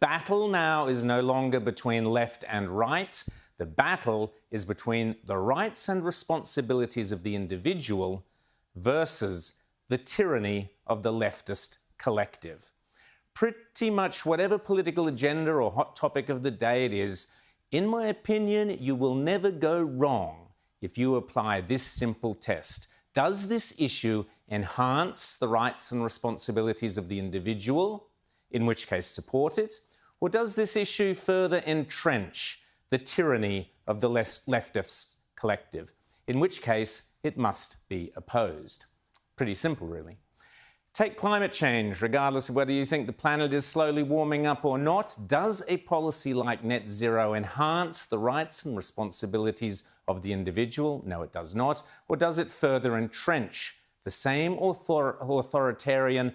battle now is no longer between left and right. The battle is between the rights and responsibilities of the individual versus the tyranny of the leftist collective. Pretty much whatever political agenda or hot topic of the day it is, in my opinion, you will never go wrong if you apply this simple test. Does this issue enhance the rights and responsibilities of the individual, in which case support it, or does this issue further entrench the tyranny of the leftist collective, in which case it must be opposed? Pretty simple, really. Take climate change, regardless of whether you think the planet is slowly warming up or not. Does a policy like net zero enhance the rights and responsibilities of the individual? No, it does not. Or does it further entrench the same authoritarian,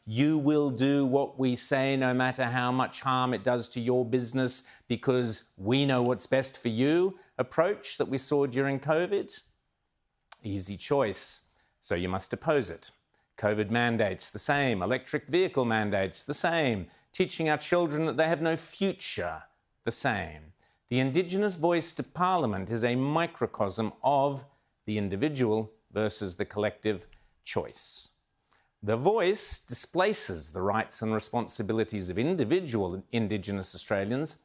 you will do what we say no matter how much harm it does to your business because we know what's best for you approach that we saw during COVID? Easy choice. So you must oppose it. COVID mandates, the same. Electric vehicle mandates, the same. Teaching our children that they have no future, the same. The Indigenous voice to Parliament is a microcosm of the individual versus the collective choice. The voice displaces the rights and responsibilities of individual Indigenous Australians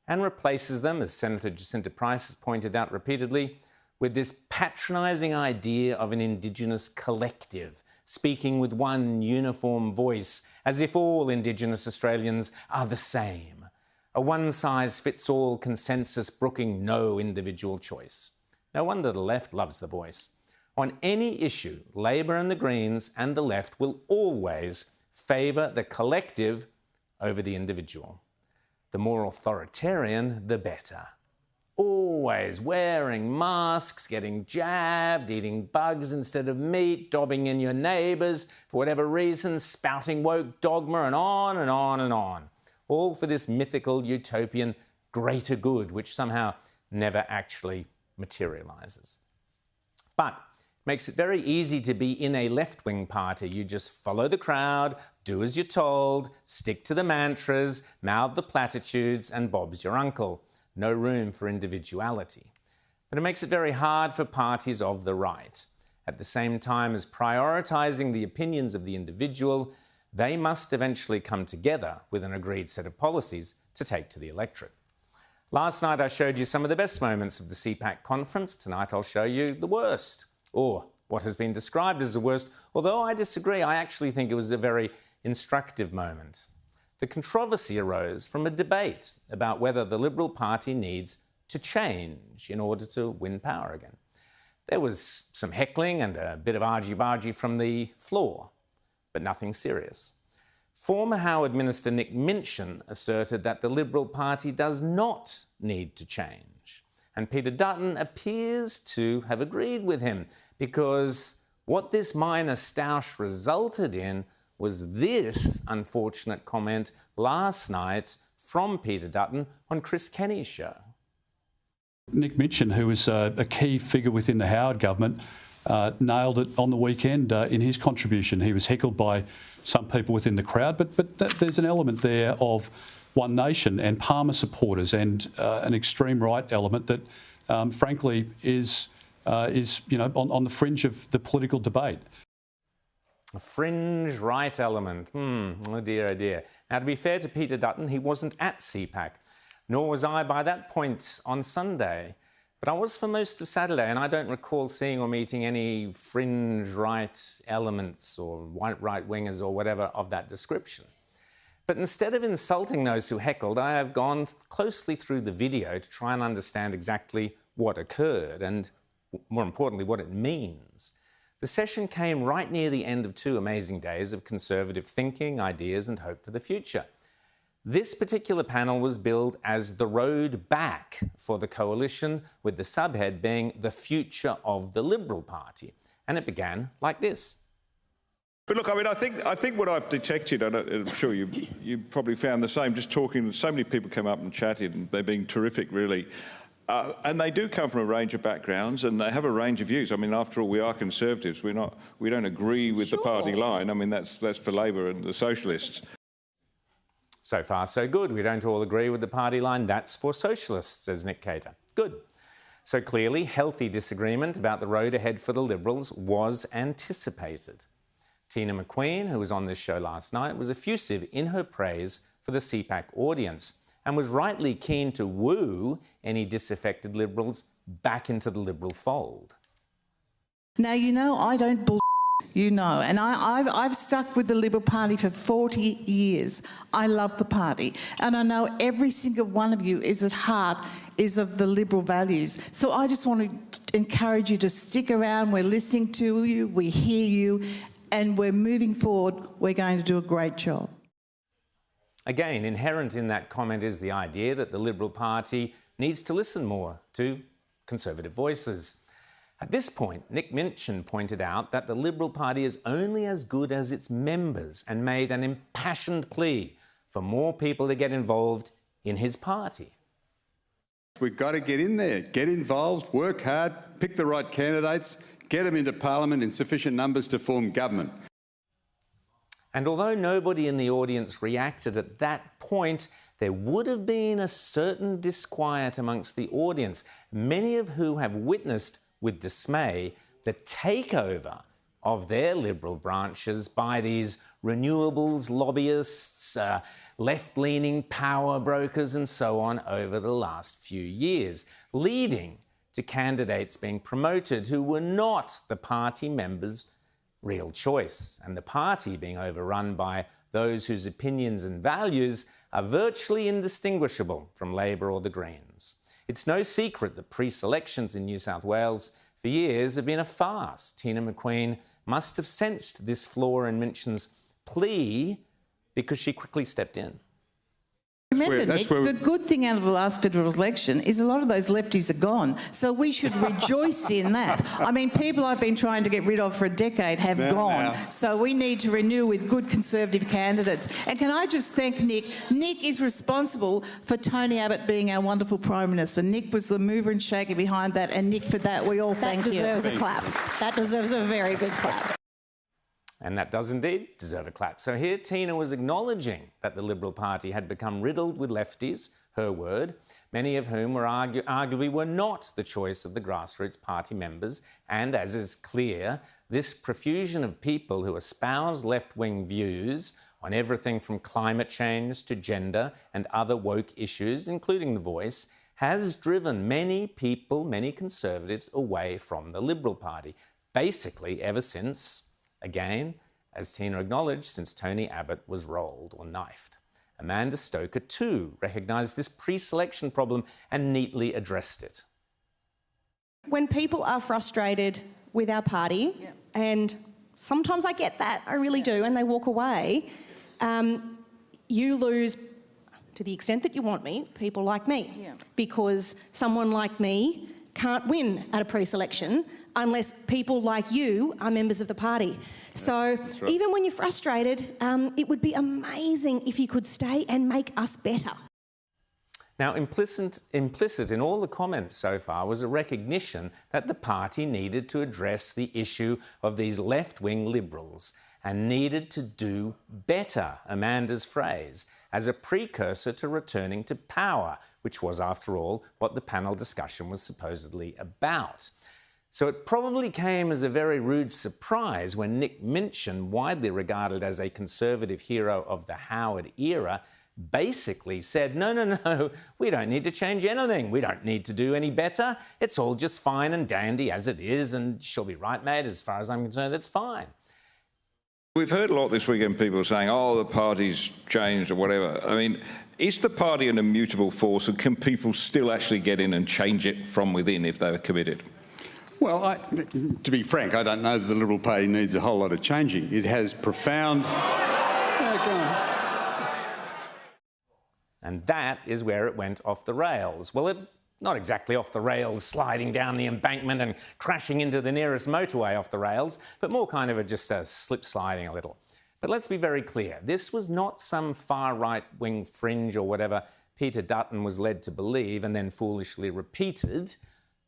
and replaces them, as Senator Jacinta Price has pointed out repeatedly, with this patronising idea of an Indigenous collective, speaking with one uniform voice, as if all Indigenous Australians are the same. A one-size-fits-all consensus brooking no individual choice. No wonder the left loves the voice. On any issue, Labor and the Greens and the left will always favour the collective over the individual. The more authoritarian, the better. Always wearing masks, getting jabbed, eating bugs instead of meat, dobbing in your neighbours, for whatever reason, spouting woke dogma, and on and on and on. All for this mythical, utopian greater good, which somehow never actually materialises. But it makes it very easy to be in a left-wing party. You just follow the crowd, do as you're told, stick to the mantras, mouth the platitudes, and Bob's your uncle. No room for individuality. But it makes it very hard for parties of the right. At the same time as prioritising the opinions of the individual, they must eventually come together with an agreed set of policies to take to the electorate. Last night I showed you some of the best moments of the CPAC conference. Tonight I'll show you the worst, or what has been described as the worst. Although I disagree, I actually think it was a very instructive moment. The controversy arose from a debate about whether the Liberal Party needs to change in order to win power again. There was some heckling and a bit of argy-bargy from the floor, but nothing serious. Former Howard Minister Nick Minchin asserted that the Liberal Party does not need to change. And Peter Dutton appears to have agreed with him, because what this minor stoush resulted in was this unfortunate comment last night from Peter Dutton on Chris Kenny's show. Nick Minchin, who was a key figure within the Howard government, nailed it on the weekend in his contribution. He was heckled by some people within the crowd, but there's an element there of One Nation and Palmer supporters and an extreme right element that, frankly, is on the fringe of the political debate. A fringe right element. Oh dear, oh dear. Now, to be fair to Peter Dutton, he wasn't at CPAC, nor was I by that point on Sunday. But I was for most of Saturday, and I don't recall seeing or meeting any fringe right elements or right-wingers or whatever of that description. But instead of insulting those who heckled, I have gone closely through the video to try and understand exactly what occurred and, more importantly, what it means. The session came right near the end of 2 amazing days of conservative thinking, ideas and hope for the future. This particular panel was billed as the road back for the coalition, with the subhead being the future of the Liberal Party. And it began like this. But look, I mean, I think what I've detected, and I'm sure you probably found the same, just talking, so many people come up and chatted, and they're being terrific, really. And they do come from a range of backgrounds, and they have a range of views. I mean, after all, we are Conservatives. We don't agree with the party line. I mean, that's for Labor and the Socialists. So far, so good. We don't all agree with the party line. That's for socialists, says Nick Cater. Good. So clearly, healthy disagreement about the road ahead for the Liberals was anticipated. Tina McQueen, who was on this show last night, was effusive in her praise for the CPAC audience and was rightly keen to woo any disaffected Liberals back into the Liberal fold. Now, you know, I don't bull. You know, and I've stuck with the Liberal Party for 40 years. I love the party. And I know every single one of you is at heart is of the Liberal values. So I just want to encourage you to stick around. We're listening to you, we hear you, and we're moving forward. We're going to do a great job. Again, inherent in that comment is the idea that the Liberal Party needs to listen more to Conservative voices. At this point, Nick Minchin pointed out that the Liberal Party is only as good as its members and made an impassioned plea for more people to get involved in his party. We've got to get in there, get involved, work hard, pick the right candidates, get them into Parliament in sufficient numbers to form government. And although nobody in the audience reacted at that point, there would have been a certain disquiet amongst the audience, many of who have witnessed with dismay the takeover of their Liberal branches by these renewables lobbyists, left-leaning power brokers and so on over the last few years, leading to candidates being promoted who were not the party members' real choice, and the party being overrun by those whose opinions and values are virtually indistinguishable from Labor or the Greens. It's no secret that pre-selections in New South Wales for years have been a farce. Tina McQueen must have sensed this flaw in Minchin's plea because she quickly stepped in. Remember, Nick, the good thing out of the last federal election is a lot of those lefties are gone. So we should rejoice in that. I mean, people I've been trying to get rid of for a decade have gone. So we need to renew with good Conservative candidates. And can I just thank Nick? Nick is responsible for Tony Abbott being our wonderful Prime Minister. Nick was the mover and shaker behind that. And Nick, for that, we all thank you. That deserves a clap. That deserves a very big clap. And that does indeed deserve a clap. So here Tina was acknowledging that the Liberal Party had become riddled with lefties, her word, many of whom were arguably were not the choice of the grassroots party members. And as is clear, this profusion of people who espouse left-wing views on everything from climate change to gender and other woke issues, including The Voice, has driven many people, many Conservatives, away from the Liberal Party, basically ever since, again, as Tina acknowledged, since Tony Abbott was rolled or knifed. Amanda Stoker, too, recognised this pre-selection problem and neatly addressed it. When people are frustrated with our party, and sometimes I get that, I really do, and they walk away, you lose, to the extent that you want me, people like me. Because someone like me can't win at a pre-selection unless people like you are members of the party. So even when you're frustrated, it would be amazing if you could stay and make us better. Now, implicit in all the comments so far was a recognition that the party needed to address the issue of these left-wing Liberals and needed to do better, Amanda's phrase, as a precursor to returning to power, which was, after all, what the panel discussion was supposedly about. So it probably came as a very rude surprise when Nick Minchin, widely regarded as a Conservative hero of the Howard era, basically said, no, we don't need to change anything. We don't need to do any better. It's all just fine and dandy as it is, and she'll be right, mate, as far as I'm concerned, that's fine. We've heard a lot this weekend, people saying, oh, the party's changed or whatever. I mean, is the party an immutable force, and can people still actually get in and change it from within if they were committed? Well, to be frank, I don't know that the Liberal Party needs a whole lot of changing. It has profound... And that is where it went off the rails. Well, not exactly off the rails, sliding down the embankment and crashing into the nearest motorway off the rails, but more kind of just slip-sliding a little. But let's be very clear. This was not some far-right-wing fringe or whatever Peter Dutton was led to believe and then foolishly repeated,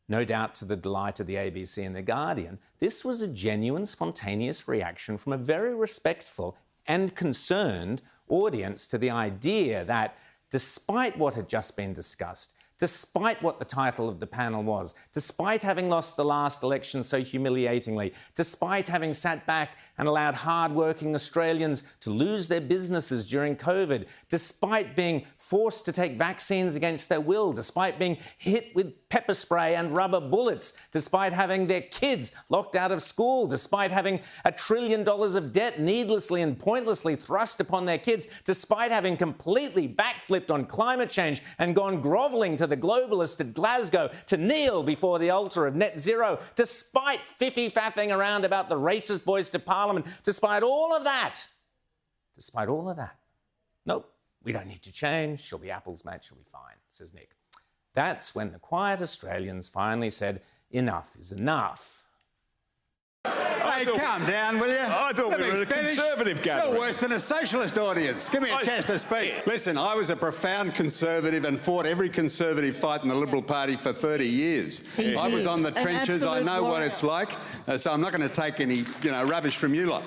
no doubt to the delight of the ABC and The Guardian. This was a genuine, spontaneous reaction from a very respectful and concerned audience to the idea that despite what had just been discussed, despite what the title of the panel was, despite having lost the last election so humiliatingly, despite having sat back and allowed hard-working Australians to lose their businesses during COVID, despite being forced to take vaccines against their will, despite being hit with pepper spray and rubber bullets, despite having their kids locked out of school, despite having $1 trillion of debt needlessly and pointlessly thrust upon their kids, despite having completely backflipped on climate change and gone grovelling to the globalists at Glasgow to kneel before the altar of net zero, despite fiffy-faffing around about the racist voice to Parliament, despite all of that, nope, we don't need to change, she'll be Apple's mate, she'll be fine, says Nick. That's when the quiet Australians finally said, enough is enough. Hey, calm down, will you? I thought we were a conservative gathering. You're worse than a socialist audience. Give me a chance to speak. Listen, I was a profound conservative and fought every conservative fight in the Liberal Party for 30 years. I was on the trenches. I know what it's like. So I'm not going to take any, rubbish from you lot.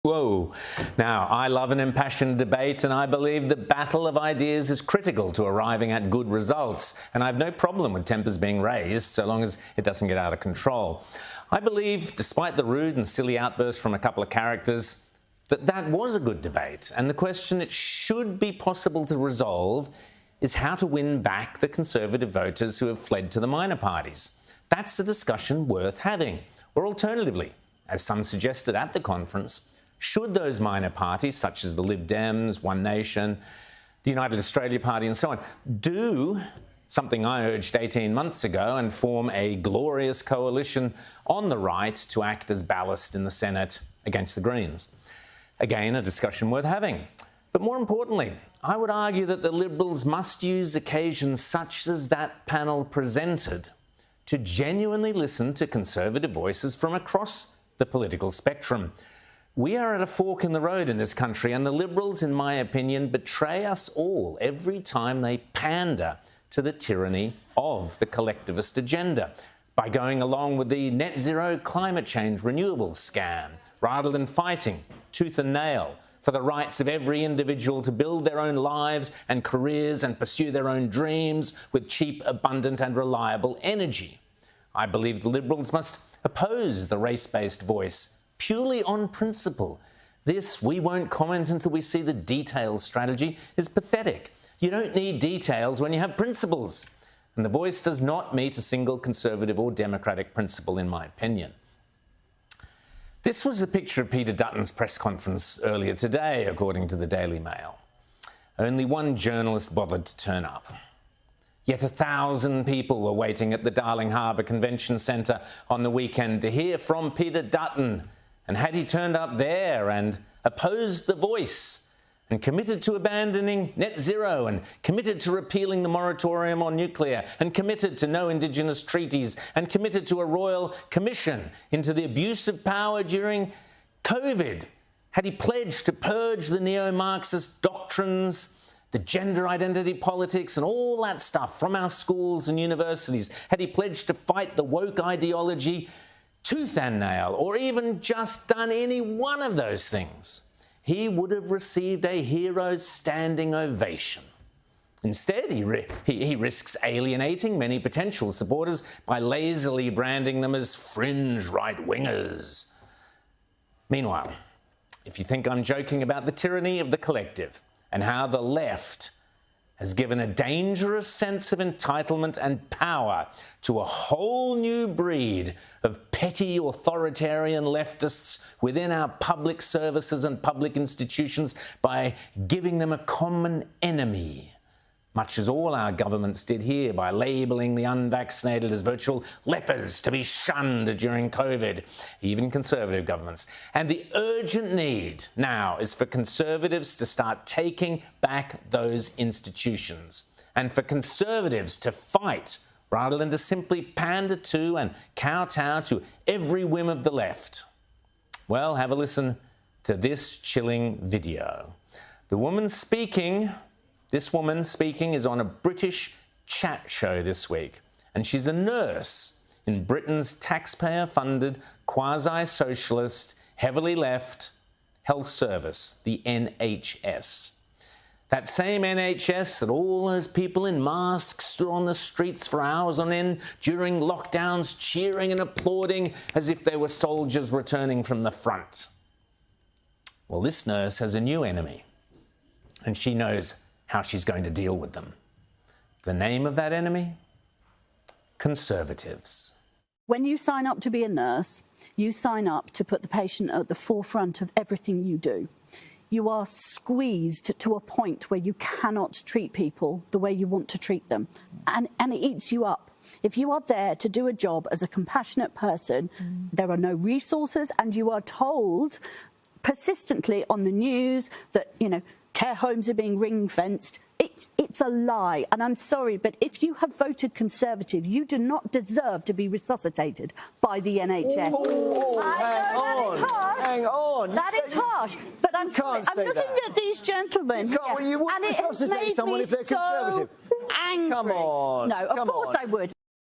Whoa. Now, I love an impassioned debate, and I believe the battle of ideas is critical to arriving at good results. And I have no problem with tempers being raised, so long as it doesn't get out of control. I believe, despite the rude and silly outburst from a couple of characters, that was a good debate. And the question it should be possible to resolve is how to win back the Conservative voters who have fled to the minor parties. That's a discussion worth having. Or alternatively, as some suggested at the conference, should those minor parties, such as the Lib Dems, One Nation, the United Australia Party and so on, do something I urged 18 months ago and form a glorious coalition on the right to act as ballast in the Senate against the Greens? Again, a discussion worth having. But more importantly, I would argue that the Liberals must use occasions such as that panel presented to genuinely listen to Conservative voices from across the political spectrum. We are at a fork in the road in this country, and the Liberals, in my opinion, betray us all every time they pander to the tyranny of the collectivist agenda by going along with the net zero climate change renewables scam, rather than fighting tooth and nail for the rights of every individual to build their own lives and careers and pursue their own dreams with cheap, abundant and reliable energy. I believe the Liberals must oppose the race-based voice purely on principle. This "we won't comment until we see the details" strategy is pathetic. You don't need details when you have principles. And the voice does not meet a single Conservative or Democratic principle, in my opinion. This was a picture of Peter Dutton's press conference earlier today, according to the Daily Mail. Only one journalist bothered to turn up. Yet 1,000 people were waiting at the Darling Harbour Convention Centre on the weekend to hear from Peter Dutton. And had he turned up there and opposed the voice and committed to abandoning net zero and committed to repealing the moratorium on nuclear and committed to no Indigenous treaties and committed to a royal commission into the abuse of power during COVID, had he pledged to purge the neo-Marxist doctrines, the gender identity politics and all that stuff from our schools and universities, had he pledged to fight the woke ideology tooth and nail, or even just done any one of those things, he would have received a hero's standing ovation. Instead, he risks alienating many potential supporters by lazily branding them as fringe right-wingers. Meanwhile, if you think I'm joking about the tyranny of the collective and how the left has given a dangerous sense of entitlement and power to a whole new breed of petty authoritarian leftists within our public services and public institutions by giving them a common enemy, much as all our governments did here by labelling the unvaccinated as virtual lepers to be shunned during COVID, even Conservative governments. And the urgent need now is for Conservatives to start taking back those institutions and for Conservatives to fight rather than to simply pander to and kowtow to every whim of the left. Well, have a listen to this chilling video. This woman speaking is on a British chat show this week, and she's a nurse in Britain's taxpayer-funded, quasi-socialist, heavily left, health service, the NHS. That same NHS that all those people in masks stood on the streets for hours on end during lockdowns, cheering and applauding as if they were soldiers returning from the front. Well, this nurse has a new enemy, and she knows how she's going to deal with them. The name of that enemy? Conservatives. When you sign up to be a nurse, you sign up to put the patient at the forefront of everything you do. You are squeezed to a point where you cannot treat people the way you want to treat them, and it eats you up. If you are there to do a job as a compassionate person, there are no resources, and you are told persistently on the news that, you know, care homes are being ring-fenced. It's a lie, and I'm sorry, but if you have voted Conservative, you do not deserve to be resuscitated by the NHS. Oh, hang on. That is harsh, but I'm looking at these gentlemen here, well, you wouldn't and it has resuscitate made someone me if they're so Conservative. angry. Come on. No, of course I would.